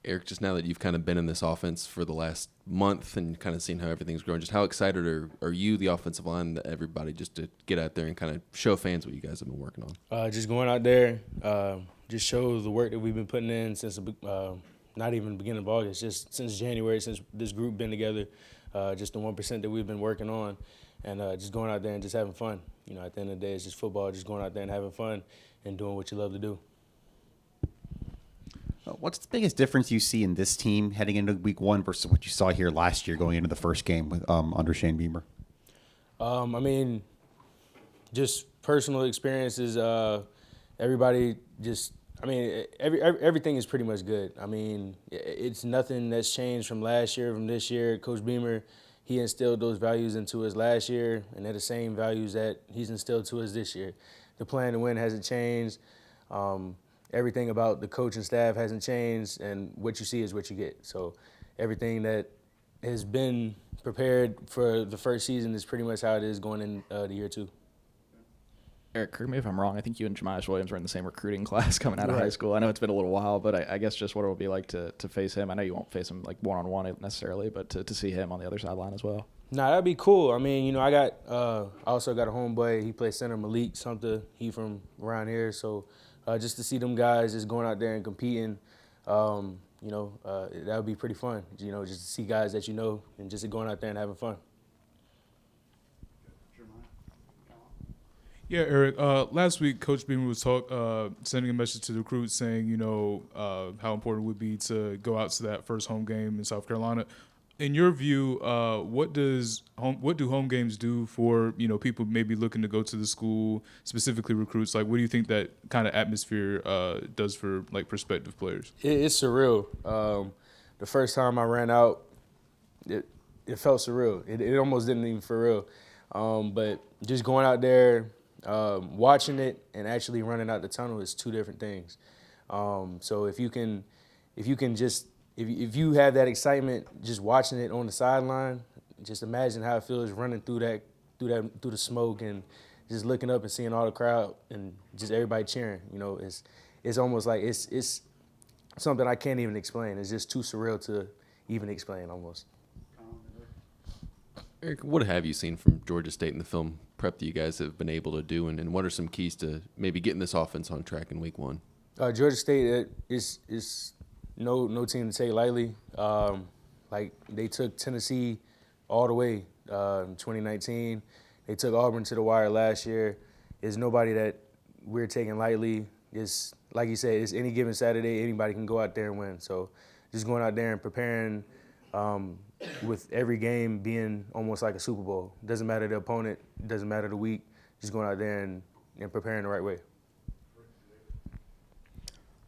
Eric, just now that you've kind of been in this offense for the last month and kind of seen how everything's growing, just how excited are you, the offensive line, everybody, just to get out there and kind of show fans what you guys have been working on? Just going out there, just show the work that we've been putting in since not even the beginning of August, just since January, since this group been together, just the 1% that we've been working on, and just going out there and just having fun. At the end of the day, it's just football, just going out there and having fun and doing what you love to do. What's the biggest difference you see in this team heading into week one versus what you saw here last year going into the first game with under Shane Beamer? Just personal experiences. Everybody everything is pretty much good. It's nothing that's changed from last year, from this year. Coach Beamer, he instilled those values into us last year, and they're the same values that he's instilled to us this year. The plan to win hasn't changed. Everything about the coaching staff hasn't changed, and what you see is what you get. So everything that has been prepared for the first season is pretty much how it is going in the year two. Eric, correct me if I'm wrong. I think you and Jemias Williams were in the same recruiting class coming out of high school. I know it's been a little while, but I guess just what it will be like to face him. I know you won't face him like one-on-one necessarily, but to see him on the other sideline as well. Nah, that'd be cool. I also got a homeboy. He plays center, Malik Sumter. He from around here, so just to see them guys just going out there and competing, that would be pretty fun. Just to see guys that and just going out there and having fun. Yeah, Eric. Last week, Coach Beamer was sending a message to the recruits saying, how important it would be to go out to that first home game in South Carolina. In your view, what do home games do for people maybe looking to go to the school, specifically recruits? Like, what do you think that kind of atmosphere does for like prospective players? It's surreal. The first time I ran out, it felt surreal. It almost didn't even for real. But just going out there, watching it, and actually running out the tunnel is two different things. So if you have that excitement just watching it on the sideline, just imagine how it feels running through the smoke and just looking up and seeing all the crowd and just everybody cheering. It's almost like it's something I can't even explain. It's just too surreal to even explain almost. Eric, what have you seen from Georgia State in the film prep that you guys have been able to do, and what are some keys to maybe getting this offense on track in week one? Georgia State is no team to take lightly. They took Tennessee all the way in 2019. They took Auburn to the wire last year. It's nobody that we're taking lightly. It's like you said, it's any given Saturday, anybody can go out there and win. So just going out there and preparing with every game being almost like a Super Bowl. Doesn't matter the opponent, doesn't matter the week, just going out there and preparing the right way.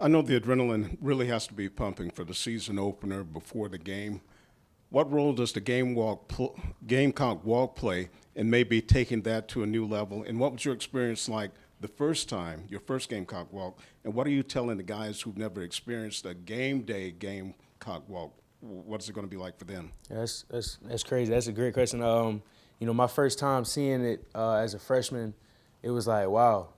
I know the adrenaline really has to be pumping for the season opener before the game. What role does the Gamecock Walk play in maybe taking that to a new level? And what was your experience like the first time, your first Gamecock Walk? And what are you telling the guys who've never experienced a game day Gamecock Walk? What's it going to be like for them? Yeah, that's crazy. That's a great question. My first time seeing it as a freshman, it was like, wow,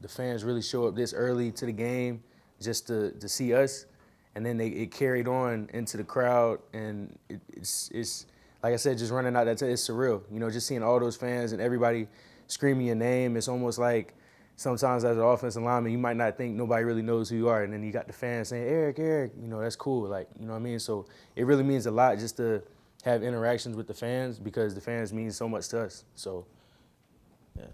the fans really show up this early to the game just to see us, and then it carried on into the crowd, and it's like I said, just running out that it's surreal. Just seeing all those fans and everybody screaming your name. It's almost like sometimes as an offensive lineman, you might not think nobody really knows who you are, and then you got the fans saying, Eric, that's cool. Like, you know what I mean? So it really means a lot just to have interactions with the fans because the fans mean so much to us. So, yeah.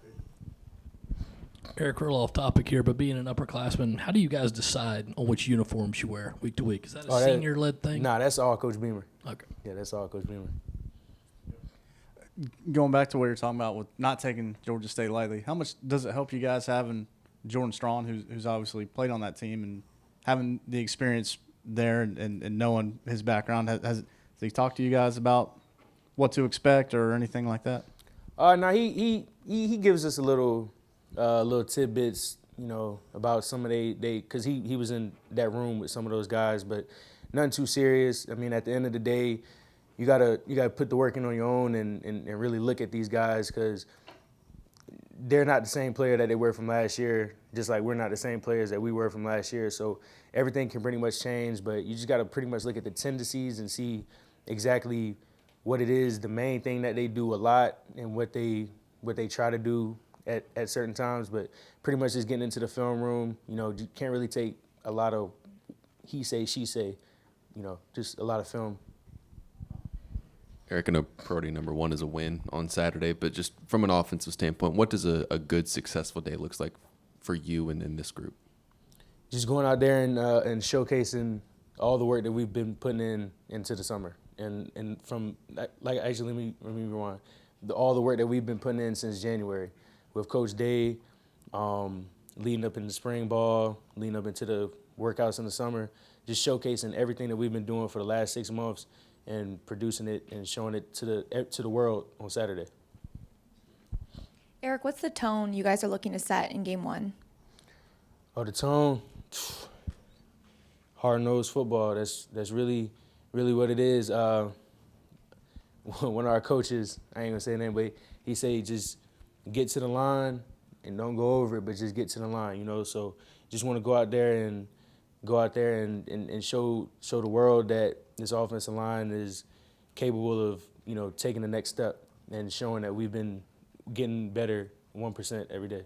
Eric, we're a little off topic here, but being an upperclassman, how do you guys decide on which uniforms you wear week to week? Is that a senior-led thing? Nah, that's all Coach Beamer. Okay. Yeah, that's all Coach Beamer. Going back to what you're talking about with not taking Georgia State lightly, how much does it help you guys having Jordan Strawn, who's obviously played on that team, and having the experience there and knowing his background? Has he talked to you guys about what to expect or anything like that? No, he gives us a little tidbits, about some of because he was in that room with some of those guys, but nothing too serious. At the end of the day, you gotta put the work in on your own and really look at these guys because they're not the same player that they were from last year. just like we're not the same players that we were from last year. So everything can pretty much change, but you just got to pretty much look at the tendencies and see exactly what it is, the main thing that they do a lot and what they try to do at certain times. But pretty much just getting into the film room, you know, you can't really take a lot of he say, she say, you know, just a lot of film. Eric, I know priority number one is a win on Saturday, but just from an offensive standpoint, what does a good, successful day looks like for you and in this group? Just going out there and showcasing all the work that we've been putting into the summer. And from, like, actually, let me rewind. All the work that we've been putting in since January with Coach Day, leading up in the spring ball, leading up into the workouts in the summer, just showcasing everything that we've been doing for the last 6 months and producing it and showing it to the world on Saturday. Eric, what's the tone you guys are looking to set in Game 1? Oh, the tone, hard-nosed football. That's really what it is. One of our coaches, I ain't gonna say his name, but he say just get to the line and don't go over it, but just get to the line, you know. So just want to go out there and show the world that this offensive line is capable of, you know, taking the next step and showing that we've been getting better 1% every day.